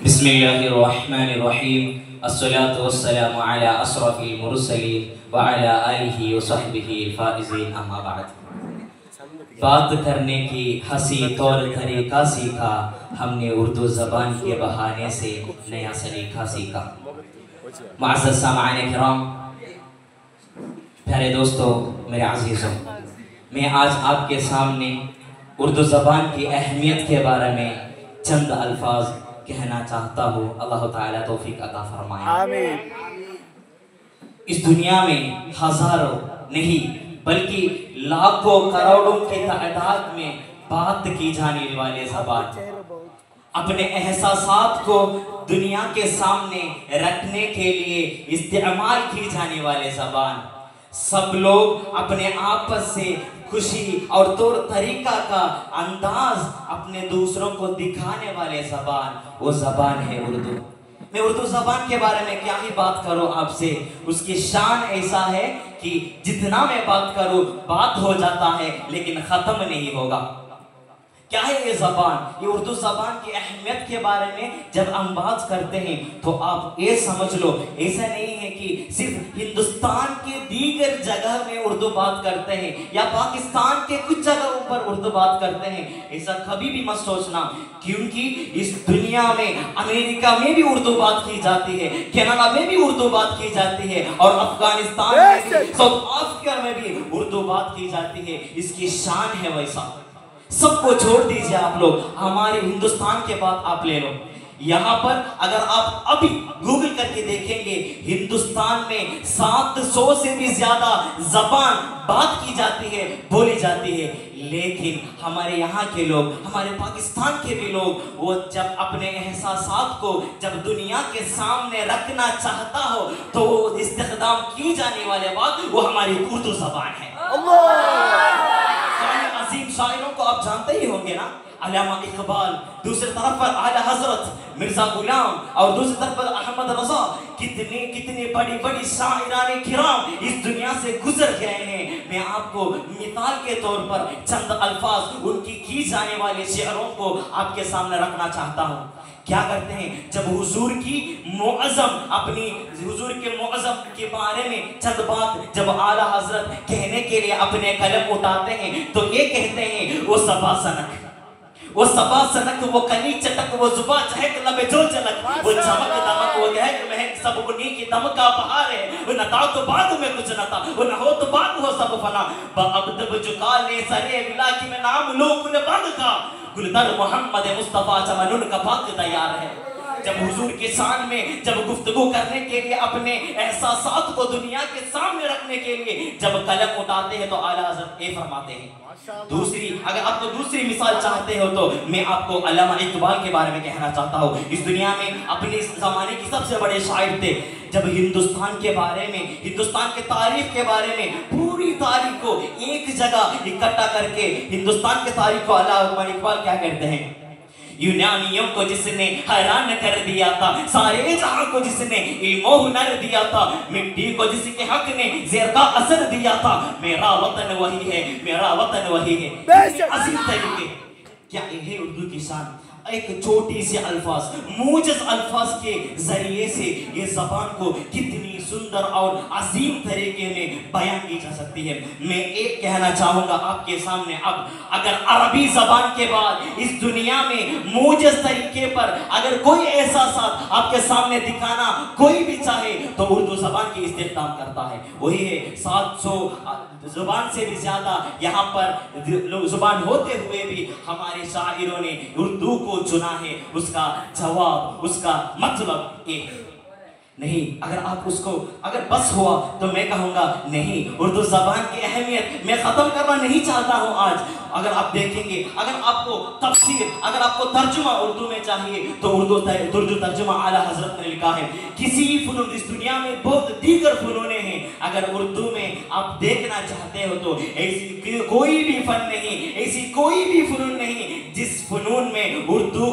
बिस्मिल्लाहिर्रहमानिर्रहीम अस्सलातु वस्सलामु अला अशरफिल मुरसलीन व अला आलिहि व सहबिहिल फाइज़ीन अम्मा बाद। बात करने की हंसी तौर तरीका सीखा हमने, उर्दू ज़बान के बहाने से नया सलीका सीखा। मुअज़्ज़ज़ सामईन किराम, प्यारे दोस्तों, मेरे अज़ीज़ों, मैं आज आपके सामने उर्दू ज़बान की अहमियत के बारे में चंद अल्फाज कहना चाहता हूँ। अल्लाह ताला तौफीक अता फरमाए। आमीन। इस दुनिया में हजारों नहीं बल्कि लाखों करोड़ों की तादाद में बात की जाने वाले ज़बान, अपने एहसासात को दुनिया के सामने रखने के लिए इस्तेमाल की जाने वाले ज़बान, सब लोग अपने आपस से खुशी और तौर तरीका का अंदाज अपने दूसरों को दिखाने वाले ज़बान, वो ज़बान है उर्दू। मैं उर्दू ज़बान के बारे में क्या ही बात करूं आपसे, उसकी शान ऐसा है कि जितना मैं बात करूं बात हो जाता है लेकिन ख़त्म नहीं होगा। क्या है ये ज़बान? ये उर्दू ज़बान की अहमियत के बारे में जब हम बात करते हैं तो आप ये समझ लो, ऐसा नहीं है कि सिर्फ हिंदुस्तान के दीगर जगह में उर्दू बात करते हैं या पाकिस्तान के कुछ जगहों पर उर्दू बात करते हैं, ऐसा कभी भी मत सोचना, क्योंकि इस दुनिया में अमेरिका में भी उर्दू बात की जाती है, कनाडा में भी उर्दू बात की जाती है और अफगानिस्तान में भी, साउथ अफ्रीका में भी उर्दू बात की जाती है। इसकी शान है वैसा। सबको छोड़ दीजिए आप लोग, हमारे हिंदुस्तान के बात आप ले लो। यहाँ पर अगर आप अभी गूगल करके देखेंगे, हिंदुस्तान में 700 से भी ज्यादा ज़बान बात की जाती है, बोली जाती है, लेकिन हमारे यहाँ के लोग, हमारे पाकिस्तान के भी लोग, वो जब अपने एहसासात को जब दुनिया के सामने रखना चाहता हो तो इस्तेमाल की जाने वाले बात वो हमारी उर्दू ज़बान है। अजीम शायरों को आप जानते ही होंगे ना, अल्लामा इकबाल, दूसरी तरफ पर आला हजरत मिर्जा गुलाम और दूसरी तरफ पर अहमद रजा, कितने कितने बड़ी बड़ी शायराने किराम इस दुनिया से गुजर गए हैं। मैं आपको मिसाल के तौर पर चंद अल्फाज उनकी की जाने वाले शेरों को आपके सामने रखना चाहता हूँ। क्या करते हैं, जब हुजूर की मुअज़्ज़म अपनी हुजूर के मुअज़्ज़म के बारे में चंद बात जब आला हजरत कहने के लिए अपने कलम उठाते हैं तो ये कहते हैं, वो सबा सनक, वो सबा सनक, वो कली चटक, वो जुबा चहक, लबे जो झलक, वो चमक दमक, वो गहक महक, सब उन्हीं की दम का बहार है। वो न था तो बाद में कुछ न था, वो न हो तो बाद हो सब फना, बअब्द जुका ले सरे विला की में नाम लो कुल बग का, गुलदर मोहम्मद मुस्तफा चमनुन का पाक तैयार है। जब हुजूर के शान में जब गुफ्तगू करने के लिए अपने एहसासात को दुनिया के सामने रखने के लिए जब कलम उठाते हैं तो आला हज़रत ये फरमाते हैं। दूसरी, अगर आप तो दूसरी मिसाल चाहते हो तो मैं आपको अल्लामा इकबाल के बारे में कहना चाहता हूँ। इस दुनिया में अपने ज़माने की सबसे बड़े शायर थे। जब हिंदुस्तान के बारे में, हिंदुस्तान के तारीख के बारे में पूरी तारीख को एक जगह इकट्ठा करके हिंदुस्तान के तारीख को अल्लामा इकबाल क्या कहते हैं, यूनानियों को जिसने हैरान कर दिया था, सारे जहां को जिसने इल्मो हुनर दिया था, मिट्टी को जिसके हक ने ज़ेर का असर दिया था, मेरा वतन वही है, मेरा वतन वही है। अजीम तरीके, क्या है उर्दू की शान? एक छोटी सी अल्फाज, मूजज़ अल्फाज के जरिए से ये ज़बान को कितनी सुंदर और अजीम तरीके में बयान की जा सकती है। मैं एक कहना चाहूँगा आपके सामने, अब अगर अरबी ज़बान के बाद इस दुनिया में मूजज़ तरीके पर अगर कोई एहसासात आपके सामने दिखाना कोई भी चाहे तो उर्दू ज़बान की इस्तेमाल करता है। वही है 700 ज़ुबान से भी ज़्यादा यहाँ पर ज़ुबान होते हुए भी हमारे शायरों ने उर्दू को चुना है। उसका जवाब, उसका मतलब एक नहीं। अगर आप उसको अगर बस हुआ तो मैं कहूँगा नहीं, उर्दू ज़बान की अहमियत मैं ख़त्म करना नहीं चाहता हूँ आज। अगर आप देखेंगे, अगर आपको तफसीर, अगर आपको तर्जुमा उर्दू में चाहिए तो उर्दू तर्जुमा आला हजरत ने लिखा है। किसी फनून, इस दुनिया में बहुत दीगर फनूने हैं, अगर उर्दू में आप देखना चाहते हो तो ऐसी कोई भी फन नहीं, ऐसी कोई भी फनून नहीं जिस फनून में उर्दू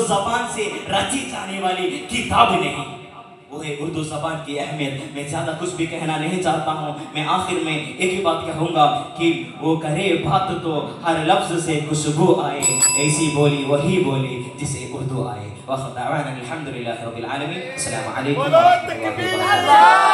ज़बान से रची जाने वाली किताब नहीं। वो है उर्दू ज़बान की अहमियत। मैं ज़्यादा कुछ भी कहना नहीं चाहता हूँ। मैं आखिर में एक ही बात कहूँगा कि वो करे बात तो हर लफ्ज़ से खुशबू आए, ऐसी बोली वही बोली जिसे उर्दू आए। वह दावाना अल्हम्दुलिल्लाहि रब्बिल आलमीन। अस्सलामु अलैकुम व रहमतुल्लाहि व बरकातुहू।